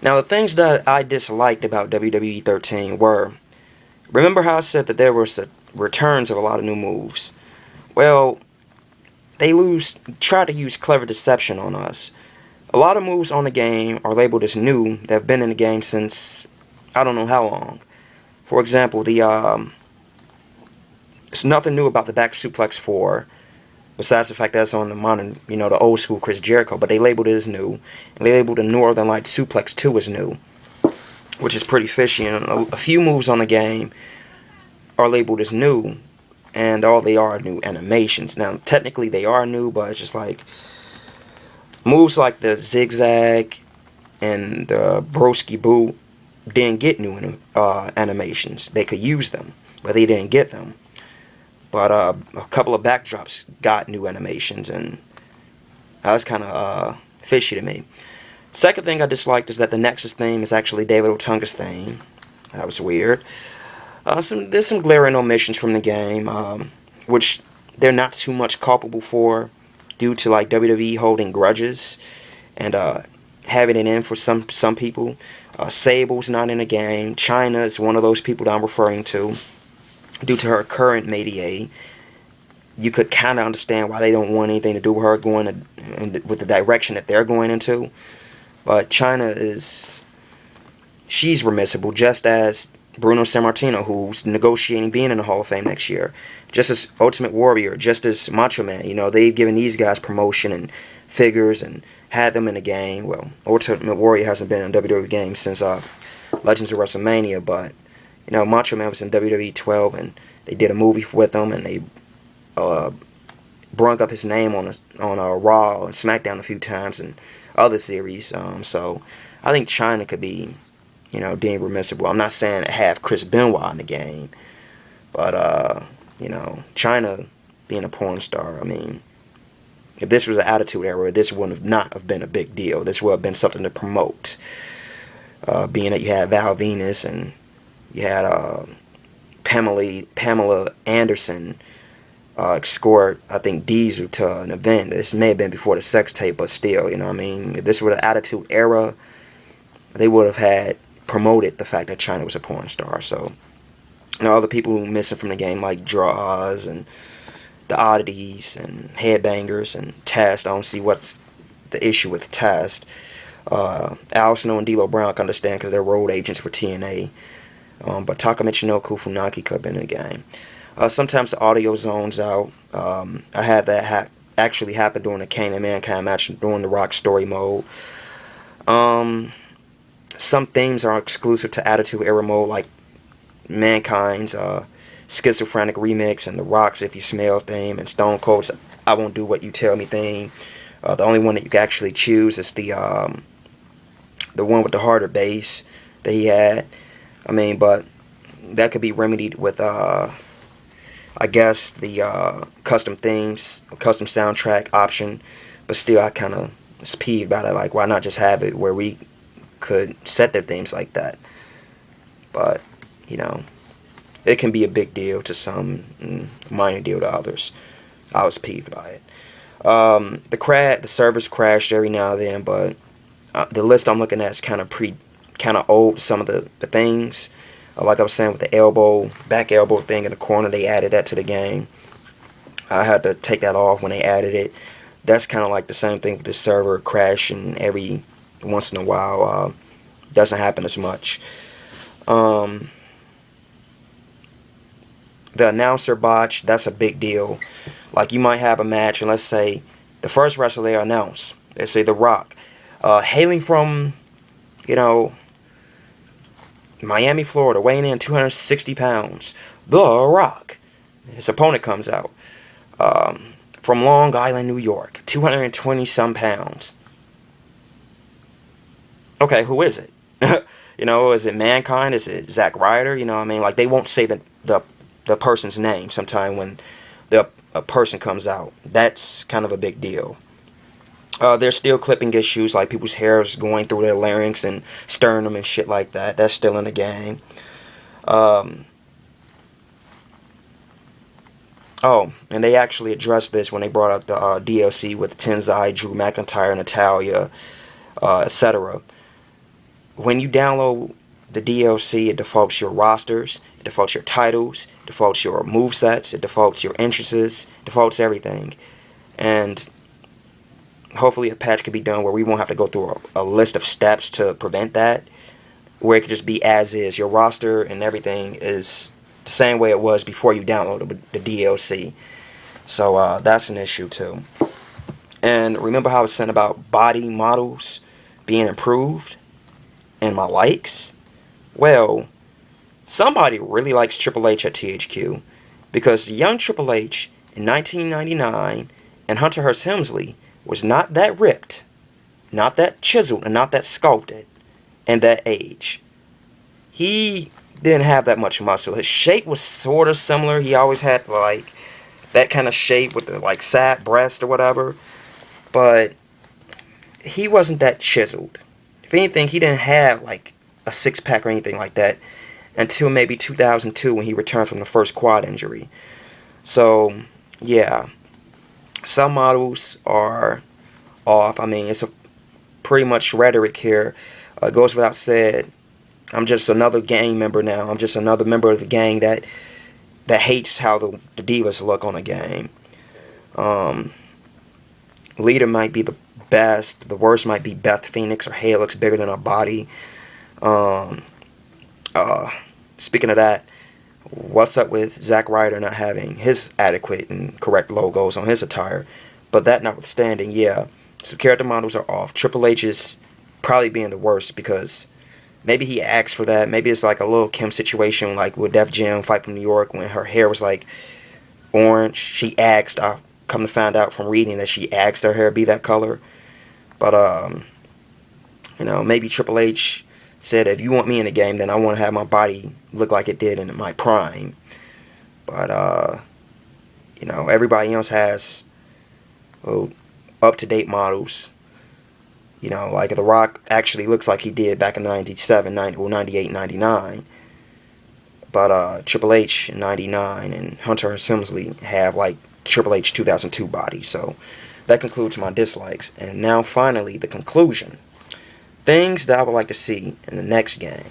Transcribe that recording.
Now, the things that I disliked about WWE 13 were, remember how I said that there were returns of a lot of new moves? Well, they try to use clever deception on us. A lot of moves on the game are labeled as new that have been in the game since I don't know how long. For example, it's nothing new about the back suplex 4, besides the fact that it's on the modern, the old school Chris Jericho, but they labeled it as new. And they labeled the Northern Light Suplex 2 as new, which is pretty fishy. And a few moves on the game are labeled as new, and all they are new animations. Now, technically they are new, but it's just like moves like the zigzag and the broski boot didn't get new animations. They could use them, but they didn't get them. But a couple of backdrops got new animations, and that was kind of fishy to me. Second thing I disliked is that the Nexus theme is actually David Otunga's theme. That was weird. There's some glaring omissions from the game, which they're not too much culpable for, due to like WWE holding grudges and having it in for some people. Sable's not in the game. China is one of those people that I'm referring to. Due to her current métier, you could kind of understand why they don't want anything to do with her going with the direction that they're going into. But China she's remissible, just as Bruno Sammartino, who's negotiating being in the Hall of Fame next year. Just as Ultimate Warrior, just as Macho Man. They've given these guys promotion and figures and had them in the game. Well, Ultimate Warrior hasn't been in a WWE game since Legends of WrestleMania, but Macho Man was in WWE 12, and they did a movie with him, and they brung up his name on Raw and SmackDown a few times and other series. So I think China could be, deemed remissible. I'm not saying to have Chris Benoit in the game, but China being a porn star. I mean, if this was an Attitude Era, this would not have been a big deal. This would have been something to promote. Being that you had Val Venus and you had Pamela Anderson escort, I think, Diesel to an event. This may have been before the sex tape, but still, if this were the Attitude Era, they would have had promoted the fact that China was a porn star. So, all the people missing from the game, like Draws and the Oddities and Headbangers and Test, I don't see what's the issue with Test. Al Snow and D'Lo Brown I can understand because they're road agents for TNA. But Taka Michinoku Funaki could have been in the game. Sometimes the audio zones out. I had that actually happen during the Kane and Mankind match during the Rock story mode. Some themes are exclusive to Attitude Era mode, like Mankind's Schizophrenic Remix and the Rock's If You Smell theme and Stone Cold's I Won't Do What You Tell Me theme. The only one that you can actually choose is the one with the harder bass that he had. But that could be remedied with, I guess, the custom themes, custom soundtrack option. But still, I kind of was peeved about it. Like, why not just have it where we could set their themes like that? But, it can be a big deal to some, minor deal to others. I was peeved by it. The servers crashed every now and then, but the list I'm looking at is kind of old, some of the things. Like I was saying with the back elbow thing in the corner, they added that to the game. I had to take that off when they added it. That's kind of like the same thing with the server crashing every once in a while. Doesn't happen as much. The announcer botch, that's a big deal. Like, you might have a match, and let's say the first wrestler they announce, let's say The Rock, hailing from, Miami, Florida, weighing in 260 pounds, The Rock. His opponent comes out. From Long Island, New York, 220-some pounds. Okay, who is it? Is it Mankind? Is it Zack Ryder? Like, they won't say the person's name sometime when a person comes out. That's kind of a big deal. There's still clipping issues, like people's hair is going through their larynx and sternum and shit like that. That's still in the game. And they actually addressed this when they brought out the DLC with Tenzai, Drew McIntyre, Natalia, etc. when you download the DLC, it defaults your rosters, it defaults your titles, it defaults your movesets, it defaults your entrances, defaults everything. And hopefully a patch could be done where we won't have to go through a list of steps to prevent that, where it could just be as is. Your roster and everything is the same way it was before you downloaded the DLC. So that's an issue too. And remember how I was saying about body models being improved and my likes? Well, somebody really likes Triple H at THQ, because young Triple H in 1999 and Hunter Hearst Helmsley was not that ripped, not that chiseled, and not that sculpted in that age. He didn't have that much muscle. His shape was sort of similar. He always had like that kind of shape with the like sad breast or whatever, but he wasn't that chiseled. If anything, he didn't have like a six-pack or anything like that until maybe 2002 when he returned from the first quad injury. So yeah, some models are off. I mean, it's a pretty much rhetoric here. Goes without said, I'm just another gang member now. I'm just another member of the gang that hates how the divas look on a game. Leader might be the best. The worst might be Beth Phoenix, or hair looks bigger than her body. Speaking of that, what's up with Zack Ryder not having his adequate and correct logos on his attire? But that notwithstanding, yeah, some character models are off. Triple H is probably being the worst because maybe he asked for that. Maybe it's like a Lil' Kim situation, like with Def Jam Fight from New York, when her hair was like orange. She asked. I come to find out from reading that she asked her hair be that color. But maybe Triple H said, if you want me in the game, then I want to have my body look like it did in my prime. But everybody else has up-to-date models. Like The Rock actually looks like he did back in 97, 98, 99. But Triple H in 99 and Hunter S. Helmsley have like Triple H 2002 body. So that concludes my dislikes. And now finally the conclusion. Things that I would like to see in the next game.